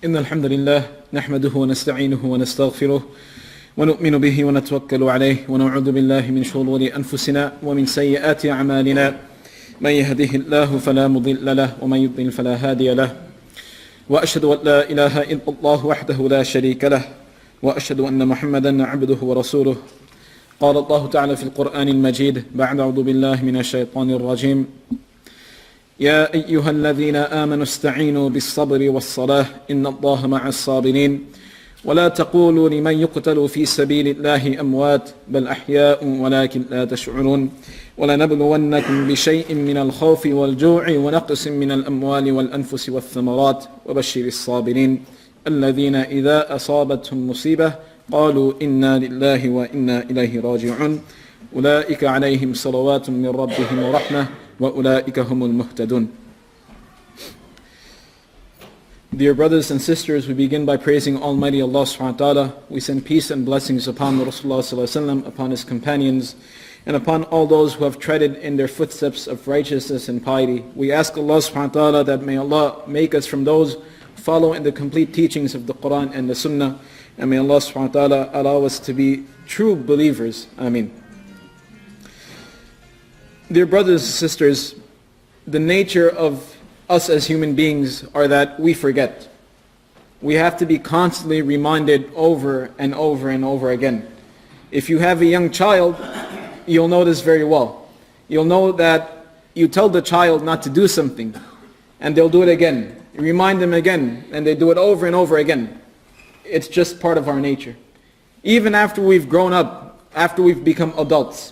إن الحمد لله نحمده ونستعينه ونستغفره ونؤمن به ونتوكل عليه ونعوذ بالله من شرور أنفسنا ومن سيئات أعمالنا من يهده الله فلا مضل له ومن يضلل فلا هادي له وأشهد أن لا إله إلا الله وحده لا شريك له وأشهد أن محمدا عبده ورسوله قال الله تعالى في القرآن المجيد بعد أعوذ بالله من الشيطان الرجيم يا أيها الذين آمنوا استعينوا بالصبر والصلاة إن الله مع الصابرين ولا تقولوا لمن يقتل في سبيل الله أموات بل أحياء ولكن لا تشعرون ولنبلونكم بشيء من الخوف والجوع ونقص من الأموال والأنفس والثمرات وبشر الصابرين الذين إذا أصابتهم مصيبة قالوا إنا لله وإنا إليه راجعون أولئك عليهم صلوات من ربهم ورحمة وأولئك هم المهتدون. Dear brothers and sisters, we begin by praising Almighty Allah subhanahu wa ta'ala. We send peace and blessings upon Rasulullah sallallahu alaihi wasallam, upon his companions, and upon all those who have treaded in their footsteps of righteousness and piety. We ask Allah subhanahu wa ta'ala that may Allah make us from those who follow in the complete teachings of the Quran and the Sunnah, and may Allah subhanahu wa ta'ala allow us to be true believers. Ameen. Dear brothers and sisters, the nature of us as human beings are that we forget. We have to be constantly reminded over and over and over again. If you have a young child, you'll know this very well. You'll know that you tell the child not to do something, and they'll do it again. You remind them again, and they do it over and over again. It's just part of our nature. Even after we've grown up, after we've become adults,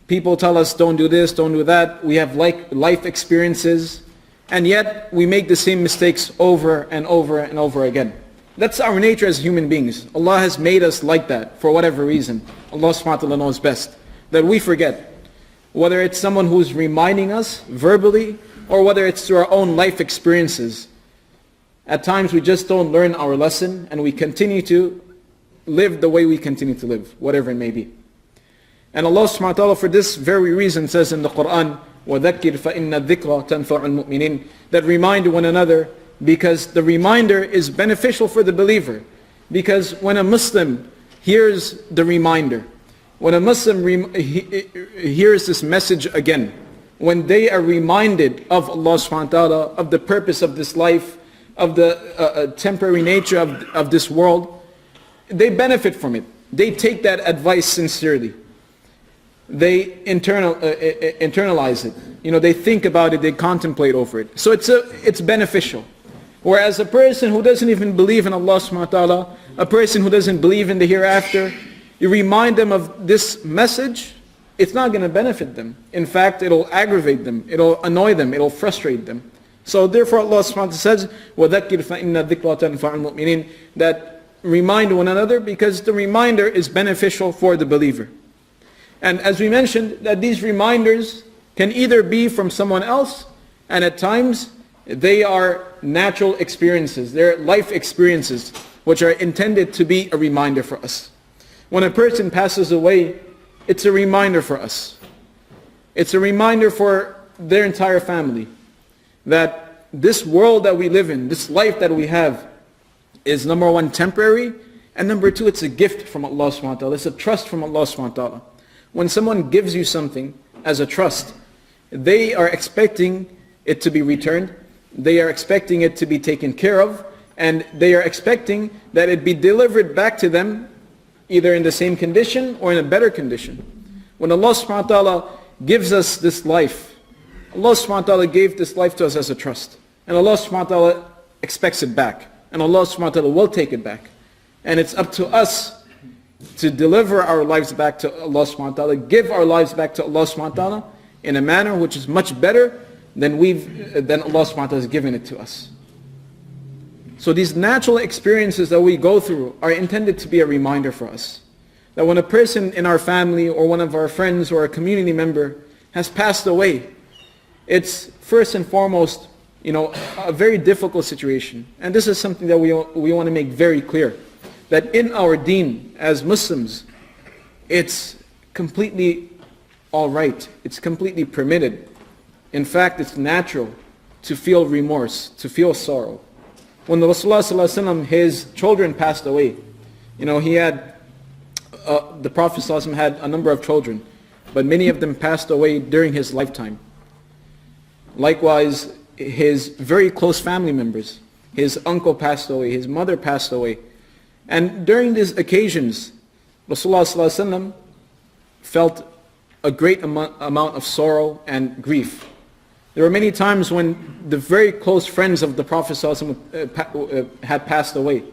people tell us, don't do this, don't do that. We have life experiences, and yet we make the same mistakes over and over and over again. That's our nature as human beings. Allah has made us like that for whatever reason. Allah subhanahu wa ta'ala knows best. That we forget. Whether it's someone who's reminding us verbally, or whether it's through our own life experiences. At times we just don't learn our lesson, and we continue to live the way we continue to live, whatever it may be. And Allah subhanahu wa ta'ala for this very reason says in the Quran, وَذَكِّرْ فَإِنَّ الذِّكْرَ تَنْفَعُ الْمُؤْمِنِينَ, that remind one another, because the reminder is beneficial for the believer. Because when a Muslim hears the reminder, when a Muslim hears this message again, when they are reminded of Allah subhanahu wa ta'ala, of the purpose of this life, of the temporary nature of this world, they benefit from it. They take that advice sincerely. They internalize it. They think about it, they contemplate over it. So it's beneficial. Whereas a person who doesn't even believe in Allah subhanahu wa ta'ala, a person who doesn't believe in the hereafter, you remind them of this message, it's not going to benefit them. In fact, it'll aggravate them, it'll annoy them, it'll frustrate them. So therefore Allah subhanahu wa ta'ala says, وَذَكِّرْ فَإِنَّ الذِّكْرَ تَنْفَعُ الْمُؤْمِنِينَ, that remind one another because the reminder is beneficial for the believer. And as we mentioned, that these reminders can either be from someone else, and at times they are natural experiences, they're life experiences, which are intended to be a reminder for us. When a person passes away, it's a reminder for us. It's a reminder for their entire family that this world that we live in, this life that we have, is number one, temporary, and number two, it's a gift from Allah subhanahu wa ta'ala. It's a trust from Allah subhanahu wa ta'ala. When someone gives you something as a trust, they are expecting it to be returned, they are expecting it to be taken care of, and they are expecting that it be delivered back to them either in the same condition or in a better condition. When Allah subhanahu wa ta'ala gives us this life, Allah subhanahu wa ta'ala gave this life to us as a trust. And Allah subhanahu wa ta'ala expects it back. And Allah subhanahu wa ta'ala will take it back. And it's up to us to deliver our lives back to Allah subhanahu wa ta'ala, give our lives back to Allah subhanahu wa ta'ala in a manner which is much better than Allah subhanahu wa ta'ala has given it to us. So these natural experiences that we go through are intended to be a reminder for us. That when a person in our family or one of our friends or a community member has passed away, it's first and foremost, a very difficult situation. And this is something that we want to make very clear. That in our deen as Muslims, it's completely all right. It's completely permitted. In fact, it's natural to feel remorse, to feel sorrow. when the Rasulullah ﷺ, his children passed away, he had, the Prophet ﷺ had a number of children, but many of them passed away during his lifetime. Likewise, his very close family members, his uncle passed away, his mother passed away. And during these occasions, Rasulullah ﷺ felt a great amount of sorrow and grief. There were many times when the very close friends of the Prophet ﷺ had passed away.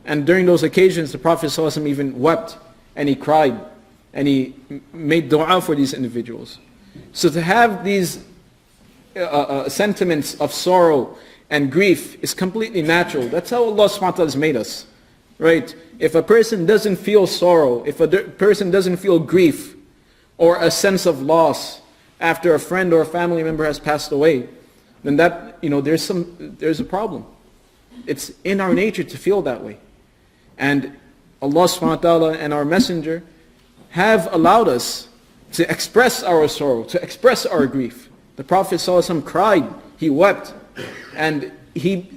And during those occasions, the Prophet ﷺ even wept and he cried and he made dua for these individuals. So to have these sentiments of sorrow and grief is completely natural. That's how Allah subhanahu wa ta'ala has made us. Right? If a person doesn't feel sorrow, if a person doesn't feel grief or a sense of loss after a friend or a family member has passed away, then that, there's a problem. It's in our nature to feel that way. And Allah subhanahu wa ta'ala and our messenger have allowed us to express our sorrow, to express our grief. The Prophet ﷺ cried, he wept, and he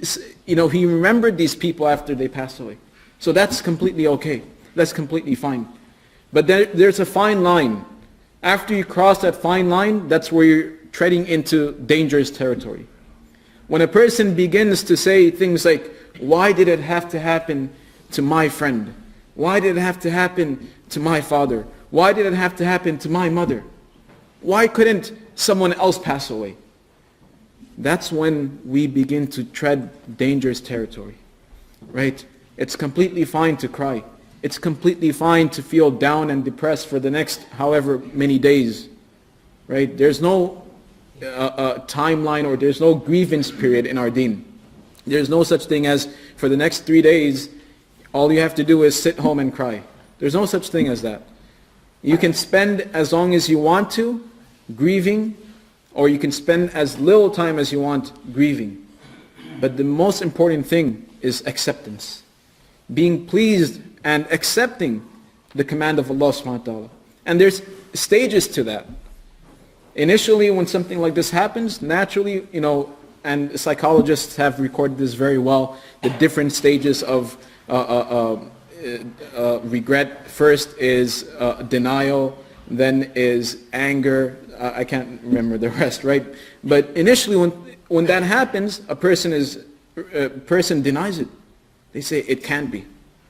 remembered these people after they passed away. So that's completely okay. That's completely fine. But there's a fine line. After you cross that fine line, that's where you're treading into dangerous territory. When a person begins to say things like, why did it have to happen to my friend? Why did it have to happen to my father? Why did it have to happen to my mother? Why couldn't someone else pass away? That's when we begin to tread dangerous territory, right? It's completely fine to cry. It's completely fine to feel down and depressed for the next however many days, right? There's no timeline or there's no grievance period in our deen. There's no such thing as for the next 3 days, all you have to do is sit home and cry. There's no such thing as that. You can spend as long as you want to grieving, or you can spend as little time as you want grieving. But the most important thing is acceptance. Being pleased and accepting the command of Allah subhanahu wa ta'ala. And there's stages to that. Initially, when something like this happens, naturally, and psychologists have recorded this very well, the different stages of regret. First is denial, then is anger. I can't remember the rest, right? But initially, when that happens, a person denies it. They say it can't be.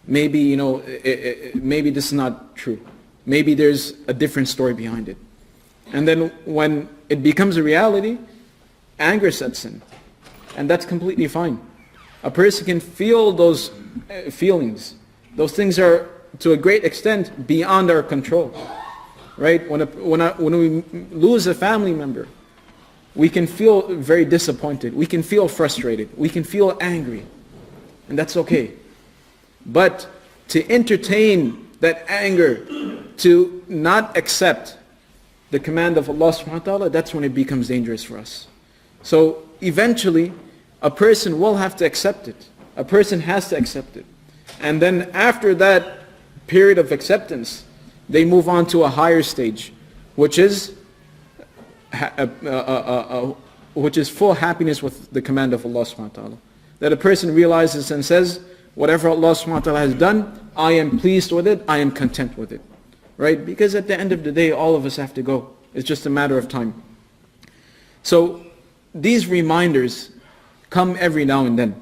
Maybe maybe this is not true. Maybe there's a different story behind it. And then when it becomes a reality, anger sets in, and that's completely fine. A person can feel those feelings. Those things are to a great extent beyond our control, right? When we lose a family member, we can feel very disappointed. We can feel frustrated. We can feel angry, and that's okay. But to entertain that anger, to not accept the command of Allah subhanahu wa ta'ala, that's when it becomes dangerous for us. So eventually, a person will have to accept it. A person has to accept it. And then after that period of acceptance, they move on to a higher stage, which is full happiness with the command of Allah subhanahu wa ta'ala. That a person realizes and says, whatever Allah subhanahu wa ta'ala has done, I am pleased with it, I am content with it. Right? Because at the end of the day, all of us have to go. It's just a matter of time. So these reminders come every now and then.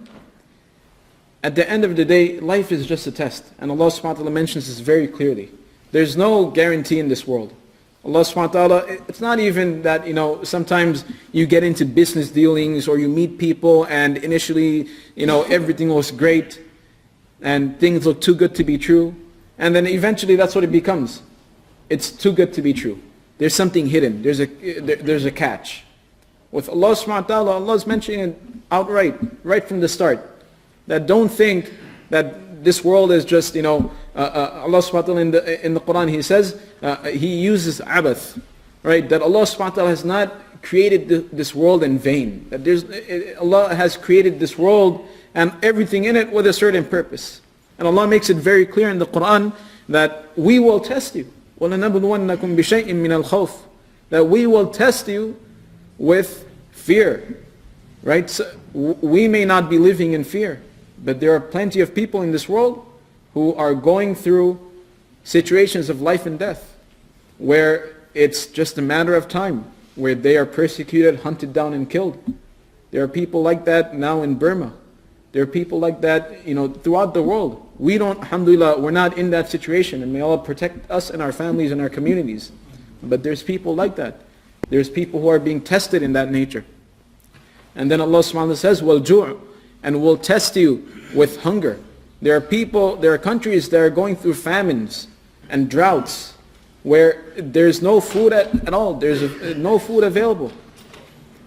At the end of the day, life is just a test. And Allah subhanahu wa ta'ala mentions this very clearly. There's no guarantee in this world. Allah subhanahu wa ta'ala, it's not even that, sometimes you get into business dealings or you meet people and initially, everything was great and things look too good to be true. And then eventually that's what it becomes. It's too good to be true. There's something hidden. There's a catch. With Allah subhanahu wa ta'ala, Allah is mentioning it outright, right from the start. That don't think that this world is just, Allah subhanahu wa ta'ala in the Quran, He says, He uses abath, right? That Allah subhanahu wa ta'ala has not created this world in vain. That Allah has created this world and everything in it with a certain purpose. And Allah makes it very clear in the Quran that we will test you. وَلَنَبْلُوَنَّكُمْ بِشَيْءٍ مِّنَ الْخَوْفِ. That we will test you with fear. Right? So we may not be living in fear. But there are plenty of people in this world who are going through situations of life and death, where it's just a matter of time, where they are persecuted, hunted down and killed. There are people like that now in Burma. There are people like that, throughout the world. We don't, alhamdulillah, we're not in that situation, and may Allah protect us and our families and our communities. But there's people like that. There's people who are being tested in that nature. And then Allah subhanahu wa ta'ala says, وَالْجُوعُ, and we'll test you with hunger. There are countries that are going through famines and droughts, where there's no food at all. There's no food available.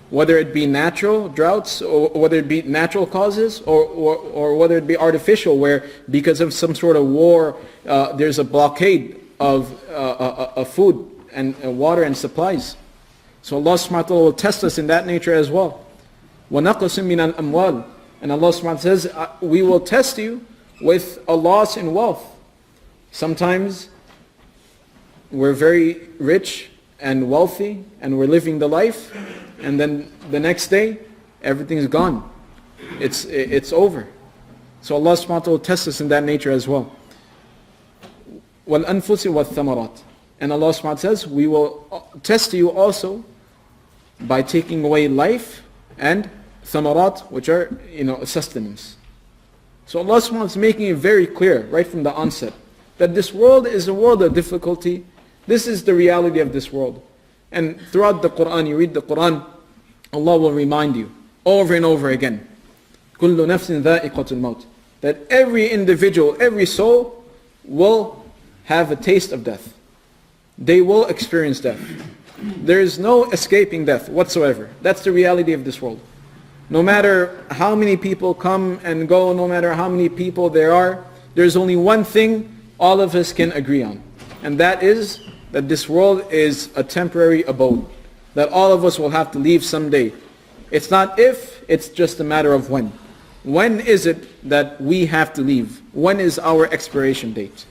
Whether it be natural droughts, or whether it be natural causes, or whether it be artificial, where because of some sort of war, there's a blockade of food and water and supplies. So Allah subhanahu wa ta'ala will test us in that nature as well. وَنَقْصٍ مِّنَ الْأَمْوَالِ, and Allah subhanahu wa ta'ala says, we will test you with a loss in wealth. Sometimes we're very rich and wealthy, and we're living the life, and then the next day, everything's gone. It's over. So Allah subhanahu wa ta'ala will test us in that nature as well. وَالْأَنفُسِ وَالثَّمَرَاتِ, and Allah subhanahu wa ta'ala says, we will test you also by taking away life and thamarat, which are sustenance. So Allah subhanahu wa ta'ala is making it very clear right from the onset that this world is a world of difficulty. This is the reality of this world. And throughout the Quran, you read the Quran, Allah will remind you over and over again, كُلُّ نَفْسٍ ذَائِقَةُ الْمَوْتِ, that every individual, every soul will have a taste of death. They will experience death. There is no escaping death whatsoever. That's the reality of this world. No matter how many people come and go, no matter how many people there are, there's only one thing all of us can agree on. And that is that this world is a temporary abode. That all of us will have to leave someday. It's not if, it's just a matter of when. When is it that we have to leave? When is our expiration date?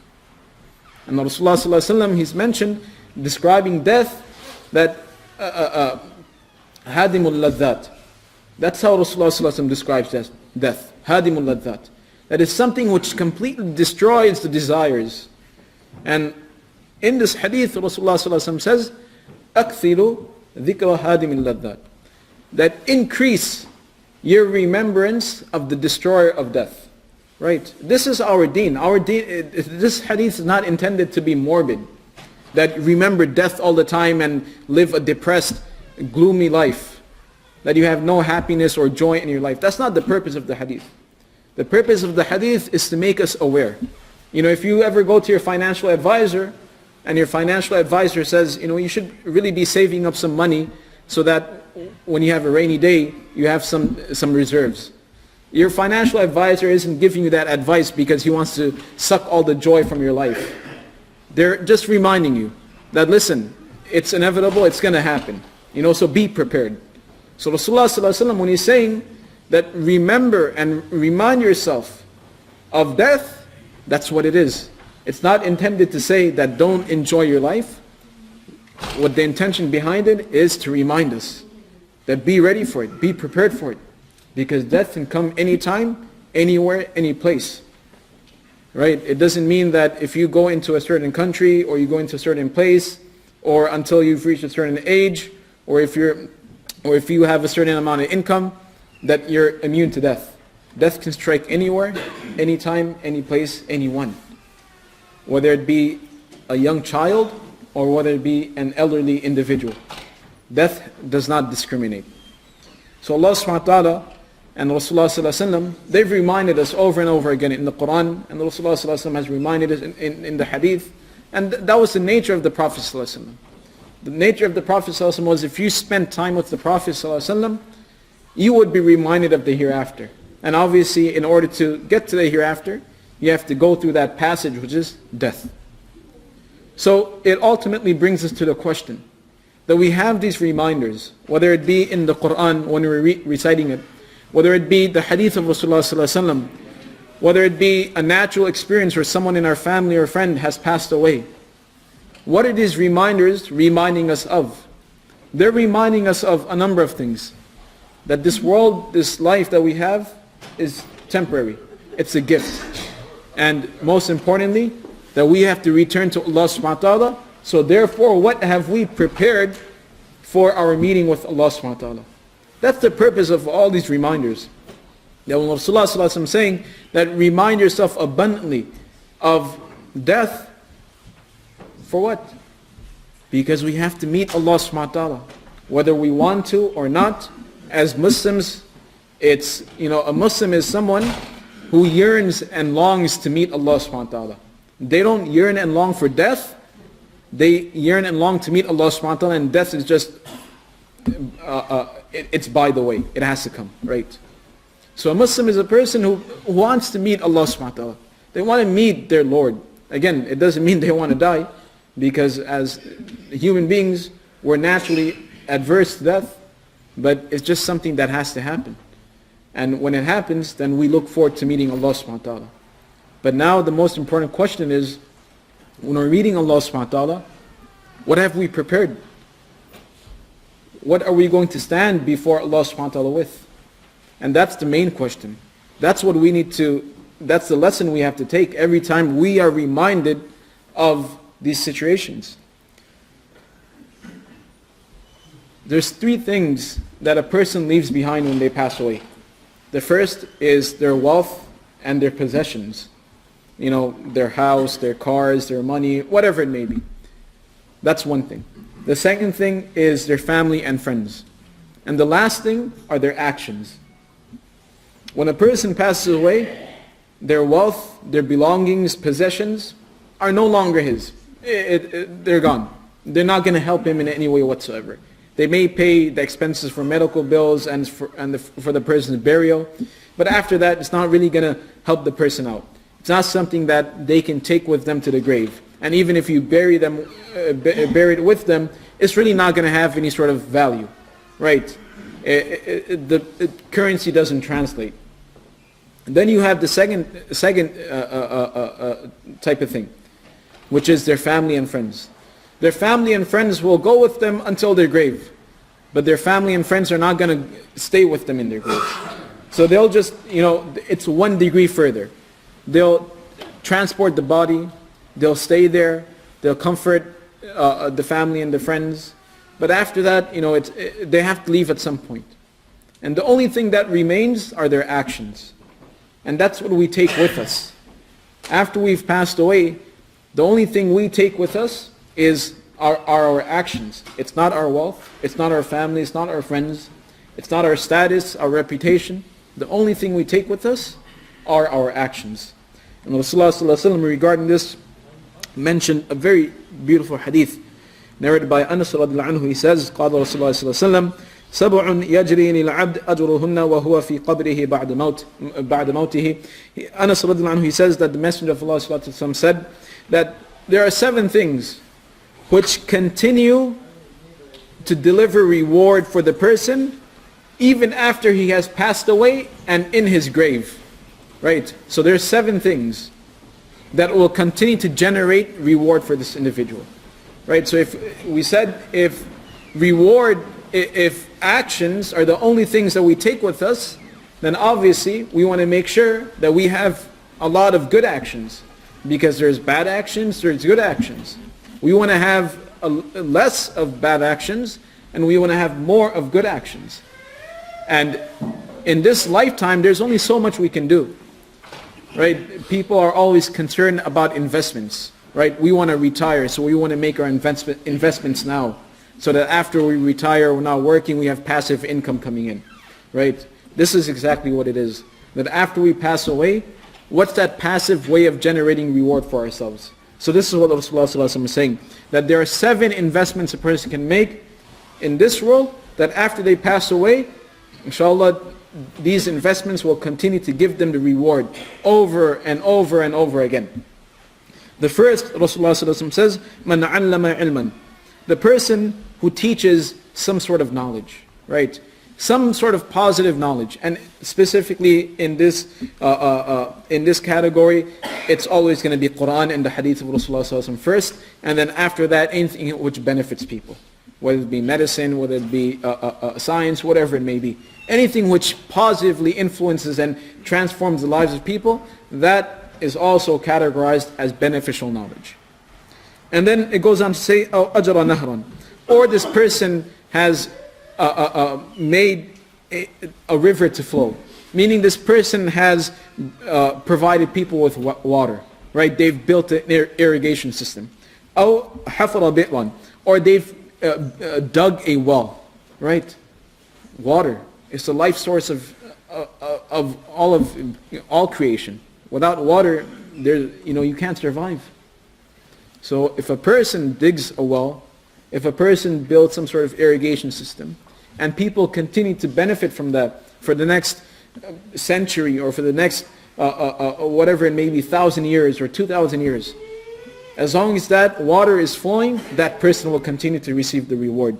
And Rasulullah sallallahu alaihi wasallam, he's mentioned, describing death, that hadimul ladhat. That's how Rasulullah sallallahu alaihi wasallam describes death. Hadimul ladhat. That is something which completely destroys the desires. And in this hadith, Rasulullah sallallahu alaihi wasallam says, أَكْثِلُ ذِكْرَ هَادِمِ اللَّذَّاتِ, that increase your remembrance of the destroyer of death. Right? This is our deen. This hadith is not intended to be morbid, that remember death all the time and live a depressed, gloomy life, that you have no happiness or joy in your life. That's not the purpose of the hadith. The purpose of the hadith is to make us aware. If you ever go to your financial advisor, and your financial advisor says, you should really be saving up some money so that when you have a rainy day, you have some reserves. Your financial advisor isn't giving you that advice because he wants to suck all the joy from your life. They're just reminding you that, listen, it's inevitable, it's going to happen. So be prepared. So Rasulullah sallallahu alaihi wasallam, when he's saying that remember and remind yourself of death, that's what it is. It's not intended to say that don't enjoy your life. What the intention behind it is to remind us that be ready for it, be prepared for it. Because death can come anytime, anywhere, any place. Right? It doesn't mean that if you go into a certain country, or you go into a certain place, or until you've reached a certain age, or if you have a certain amount of income, that you're immune to death. Death can strike anywhere, anytime, any place, anyone. Whether it be a young child or whether it be an elderly individual. Death does not discriminate. So Allah subhanahu wa ta'ala and Rasulullah sallallahu alaihi wasallam, they've reminded us over and over again in the Quran, and Rasulullah sallallahu alaihi wasallam has reminded us in the hadith. And that was the nature of the Prophet sallallahu alaihi wasallam. The nature of the Prophet sallallahu alaihi wasallam was, if you spent time with the Prophet sallallahu alaihi wasallam, you would be reminded of the hereafter. And obviously, in order to get to the hereafter, you have to go through that passage, which is death. So it ultimately brings us to the question that we have these reminders, whether it be in the Quran when we're reciting it, whether it be the hadith of Rasulullah sallallahu alaihi wasallam, whether it be a natural experience where someone in our family or friend has passed away. What are these reminders reminding us of? They're reminding us of a number of things. That this world, this life that we have is temporary. It's a gift. And most importantly, that we have to return to Allah subhanahu wa ta'ala. So therefore, what have we prepared for our meeting with Allah subhanahu wa ta'ala? That's the purpose of all these reminders. That when Rasulullah sallallahu alaihi wasallam saying that remind yourself abundantly of death, for what? Because we have to meet Allah subhanahu wa ta'ala. Whether we want to or not, as Muslims, it's, a Muslim is someone who yearns and longs to meet Allah subhanahu wa ta'ala. They don't yearn and long for death. They yearn and long to meet Allah subhanahu wa ta'ala, and death is just, it's by the way. It has to come, right? So a Muslim is a person who wants to meet Allah subhanahu wa ta'ala. They want to meet their Lord. Again, it doesn't mean they want to die, because as human beings, we're naturally adverse to death, but it's just something that has to happen. And when it happens, then we look forward to meeting Allah subhanahu wa ta'ala. But now the most important question is, when we're meeting Allah subhanahu wa ta'ala, what have we prepared? What are we going to stand before Allah subhanahu wa ta'ala with? And that's the main question. That's what we need to, that's the lesson we have to take every time we are reminded of these situations. There's three things that a person leaves behind when they pass away. The first is their wealth and their possessions. Their house, their cars, their money, whatever it may be. That's one thing. The second thing is their family and friends. And the last thing are their actions. When a person passes away, their wealth, their belongings, possessions are no longer his. They're gone. They're not going to help him in any way whatsoever. They may pay the expenses for medical bills and for the person's burial, but after that, it's not really going to help the person out. It's not something that they can take with them to the grave. And even if you bury it with them, it's really not going to have any sort of value, right? The currency doesn't translate. And then you have the second type of thing, which is their family and friends. Their family and friends will go with them until their grave, but their family and friends are not going to stay with them in their grave. So they'll just, it's 1 degree further. They'll transport the body, they'll stay there, they'll comfort the family and the friends, but after that, they have to leave at some point. And the only thing that remains are their actions. And that's what we take with us. After we've passed away, the only thing we take with us is our actions. It's not our wealth, it's not our family, it's not our friends, it's not our status, our reputation. The only thing we take with us are our actions. And Rasulullah sallallahu alaihi wasallam regarding this mentioned a very beautiful hadith narrated by Anas radiallahu anhu. He says, قال Rasulullah sallallahu alaihi wasallam, سبع يجري للعبد أجرهن وهو في قبره بعد موته. Anas radiallahu anhu, he says that the Messenger of Allah sallallahu alaihi wasallam said that there are 7 things which continue to deliver reward for the person even after he has passed away and in his grave. Right? So there's 7 things that will continue to generate reward for this individual. Right? So if we said if actions are the only things that we take with us, then obviously we want to make sure that we have a lot of good actions. Because there's bad actions, there's good actions. We want to have less of bad actions, and we want to have more of good actions. And in this lifetime, there's only so much we can do. Right? People are always concerned about investments. Right? We want to retire, so we want to make our investments now. So that after we retire, we're not working, we have passive income coming in. Right? This is exactly what it is. That after we pass away, what's that passive way of generating reward for ourselves? So this is what Rasulullah sallallahu alaihi wasallam is saying. That there are 7 investments a person can make in this world, that after they pass away, inshallah, these investments will continue to give them the reward over and over and over again. The first, Rasulullah sallallahu alaihi wasallam says, مَنْ عَلَّمَ عِلْمًا, the person who teaches some sort of knowledge, right? Some sort of positive knowledge. And specifically in this category, it's always going to be Quran and the hadith of Rasulullah sallallahu alaihi wasallam first, and then after that, anything which benefits people. whether it be medicine, whether it be science, whatever it may be. Anything which positively influences and transforms the lives of people, that is also categorized as beneficial knowledge. And then it goes on to say, أَوْ أَجْرَ نَهْرًا, or this person has made a river to flow. Meaning this person has provided people with water, right? They've built an irrigation system. أَوْ حَفَرَ بِئْرًا, or they've dug a well, right? Water is the life source of all creation. Without water, you can't survive. So if a person digs a well, if a person builds some sort of irrigation system, and people continue to benefit from that for the next century, or for the next whatever it may be, 1,000 years or 2,000 years, as long as that water is flowing, that person will continue to receive the reward.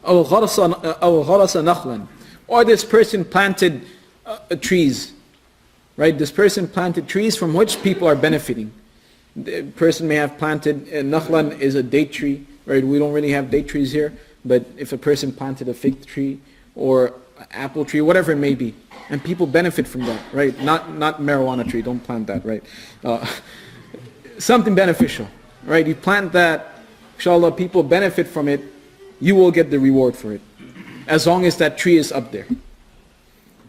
أَوْ غَرَسَ نَخْلًا, or this person planted trees, right? This person planted trees from which people are benefiting. The person may have planted, nakhlan is a date tree, right? We don't really have date trees here, but if a person planted a fig tree or apple tree, whatever it may be, and people benefit from that, right? Not marijuana tree, don't plant that, right? Something beneficial, right? You plant that, inshallah, people benefit from it, you will get the reward for it, as long as that tree is up there.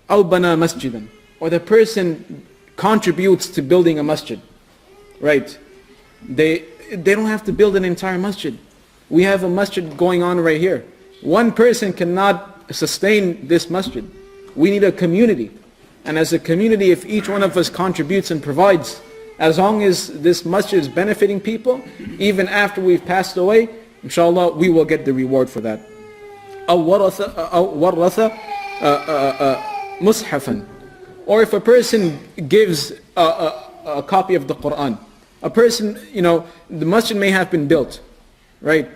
أَوْ بَنَى مَسْجِدًا, or the person contributes to building a masjid, right? They don't have to build an entire masjid. We have a masjid going on right here. One person cannot sustain this masjid. We need a community. And as a community, if each one of us contributes and provides, as long as this masjid is benefiting people, even after we've passed away, inshallah, we will get the reward for that. أَوْ وَرَّثَ مُصْحَفًا, or if a person gives a copy of the Quran. A person, the masjid may have been built, right?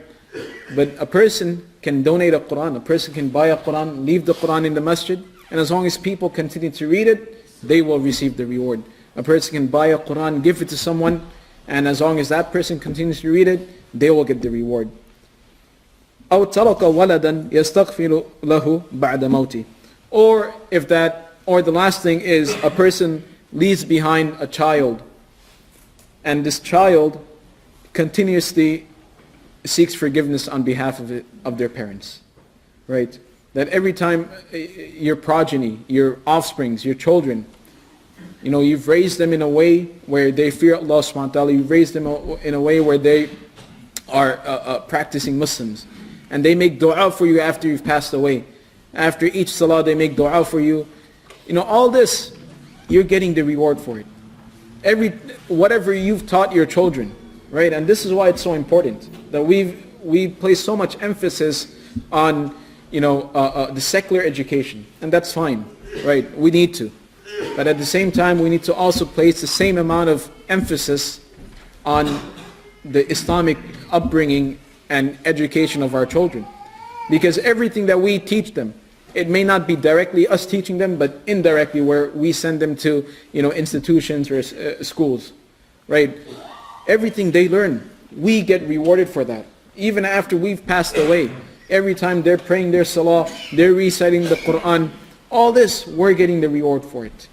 But a person can donate a Quran, a person can buy a Quran, leave the Quran in the masjid, and as long as people continue to read it, they will receive the reward. A person can buy a Quran, give it to someone, and as long as that person continues to read it, they will get the reward. أَوْ تَرَكَ وَلَدًا يَسْتَغْفِرُ لَهُ بَعْدَ مَوْتِهِ, or the last thing is a person leaves behind a child, and this child continuously seeks forgiveness on behalf of their parents, right? That every time your progeny, your offsprings, your children, you've raised them in a way where they fear Allah subhanahu wa ta'ala, you've raised them in a way where they are practicing Muslims, and they make dua for you after you've passed away. After each salah they make dua for you. All this, you're getting the reward for it. Whatever you've taught your children, right? And this is why it's so important that we place so much emphasis on the secular education, and that's fine, right? We need to, but at the same time we need to also place the same amount of emphasis on the Islamic upbringing and education of our children, because everything that we teach them, it may not be directly us teaching them, but indirectly where we send them to institutions or schools, right? Everything they learn, we get rewarded for that. Even after we've passed away, every time they're praying their salah, they're reciting the Quran, all this, we're getting the reward for it.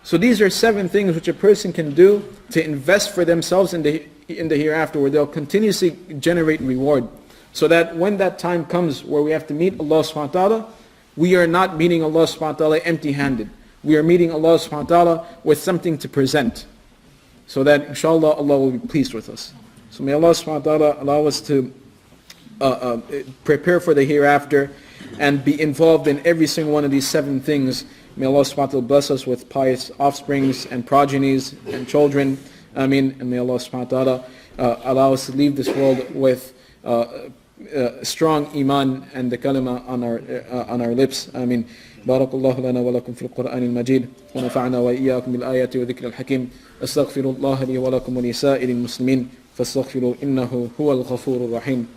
So these are 7 things which a person can do to invest for themselves in the hereafter, where they'll continuously generate reward, so that when that time comes where we have to meet Allah subhanahu wa ta'ala, we are not meeting Allah subhanahu wa ta'ala empty-handed. We are meeting Allah subhanahu wa ta'ala with something to present, so that inshallah Allah will be pleased with us. So may Allah subhanahu wa ta'ala allow us to prepare for the hereafter and be involved in every single one of these 7 things. May Allah subhanahu wa ta'ala bless us with pious offsprings and progenies and children. Ameen. And may Allah subhanahu wa ta'ala allow us to leave this world with strong iman and the kalima on our lips. Ameen. بارك الله لنا ولكم في القرآن المجيد ونفعنا وإياكم بالآيات وذكر الحكيم أستغفر الله لي ولكم ولسائر المسلمين فاستغفروا إنه هو الغفور الرحيم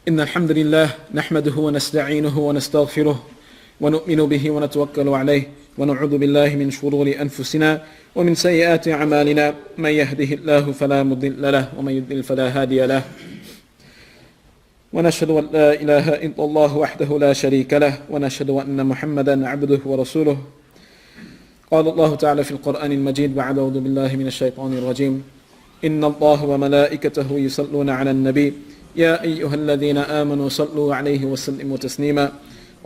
إن الحمد لله نحمده ونستعينه ونستغفره ونؤمن به ونتوكل عليه ونعوذ بالله من شرور أنفسنا ومن سيئات أعمالنا من يهده الله فلا مضل له ومن يضلل فلا هادي له ونشهد أن لا إله إلا الله وحده لا شريك له ونشهد أن محمدا عبده ورسوله قال الله تعالى في القرآن المجيد بعد أعوذ بالله من الشيطان الرجيم إن الله وملائكته يصلون على النبي يا أيها الذين آمنوا صلوا عليه وسلموا تسليما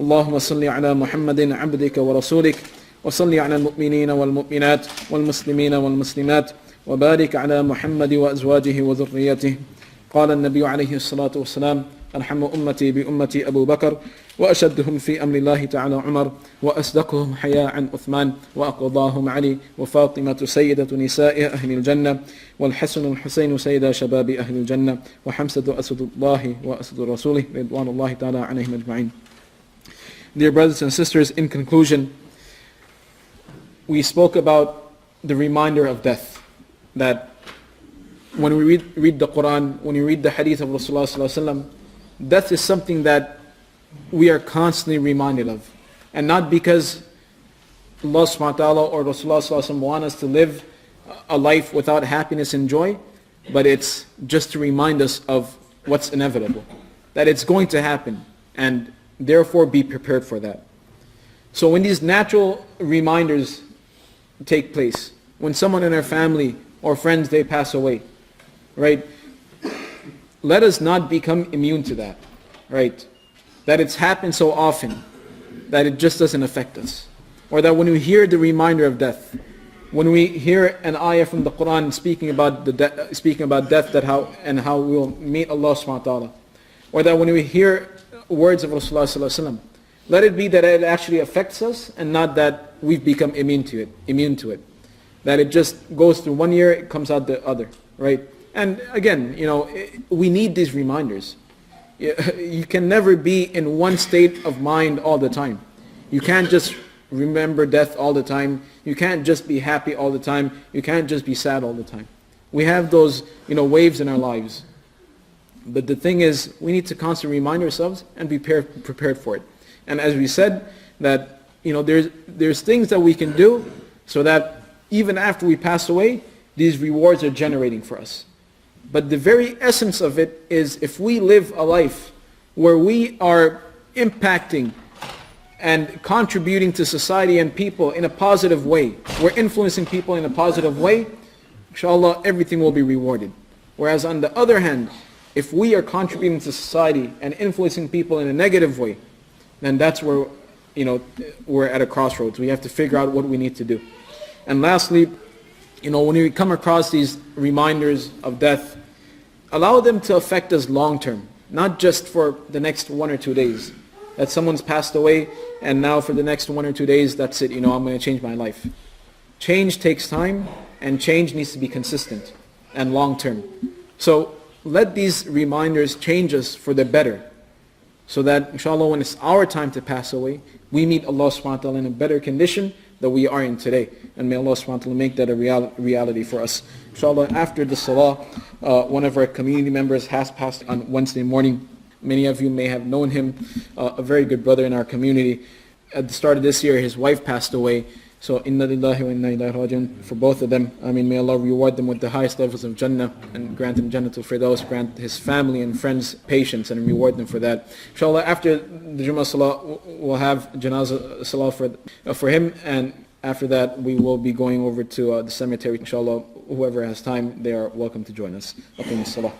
اللهم صل على محمد عبدك ورسولك وصل على المؤمنين والمؤمنات والمسلمين والمسلمات وبارك على محمد وأزواجه وذريته قال النبي عليه الصلاة والسلام أرحم أمتي بأمتي أبو بكر وأشدهم في أمر الله تعالى عمر وأصدقهم حياء عثمان وأقضاهم علي وفاطمة سيدة نساء أهل الجنة والحسن والحسين سيدا شباب أهل الجنة وحمزة أسد الله وأسد رسوله رضوان الله تعالى عليهم أجمعين. Dear brothers and sisters, in conclusion, we spoke about the reminder of death, that when we read the Quran, when we read the hadith of Rasulullah sallallahu alaihi wasallam, death is something that we are constantly reminded of. And not because Allah subhanahu wa ta'ala or Rasulullah sallallahu alaihi wasallam want us to live a life without happiness and joy, but it's just to remind us of what's inevitable, that it's going to happen, and therefore be prepared for that. So when these natural reminders take place, when someone in our family or friends, they pass away, right? Let us not become immune to that, right? That it's happened so often that it just doesn't affect us. Or that when we hear the reminder of death, when we hear an ayah from the Quran speaking about death, that how we will meet Allah subhanahu wa ta'ala, or that when we hear words of Rasulullah sallallahu alaihi wasallam, let it be that it actually affects us and not that we've become immune to it. That it just goes through one year, it comes out the other, right? And again, we need these reminders. You can never be in one state of mind all the time. You can't just remember death all the time. You can't just be happy all the time. You can't just be sad all the time. We have those, waves in our lives. But the thing is, we need to constantly remind ourselves and be prepared for it. And as we said, that there's things that we can do so that even after we pass away, these rewards are generating for us. But the very essence of it is if we live a life where we are impacting and contributing to society and people in a positive way, we're influencing people in a positive way, inshallah, everything will be rewarded. Whereas on the other hand, if we are contributing to society and influencing people in a negative way, then that's where, we're at a crossroads. We have to figure out what we need to do. And lastly, when we come across these reminders of death, allow them to affect us long term, not just for the next 1 or 2 days. That someone's passed away and now for the next 1 or 2 days, that's it, I'm going to change my life. Change takes time, and change needs to be consistent and long term. So let these reminders change us for the better, so that inshallah when it's our time to pass away, we meet Allah subhanahu wa ta'ala in a better condition that we are in today. And may Allah subhanahu wa ta'ala make that a reality for us. Inshallah, after the salah, one of our community members has passed on Wednesday morning. Many of you may have known him, a very good brother in our community. At the start of this year, his wife passed away. So, inna lillahi wa inna ilayhi raji'un, for both of them. May Allah reward them with the highest levels of Jannah and grant them Jannatul Firdaus, grant his family and friends patience and reward them for that. Inshallah, after the Jummah Salah, we'll have Janazah Salah for him, and after that we will be going over to the cemetery. Inshallah, whoever has time, they are welcome to join us. Aqim as-salah.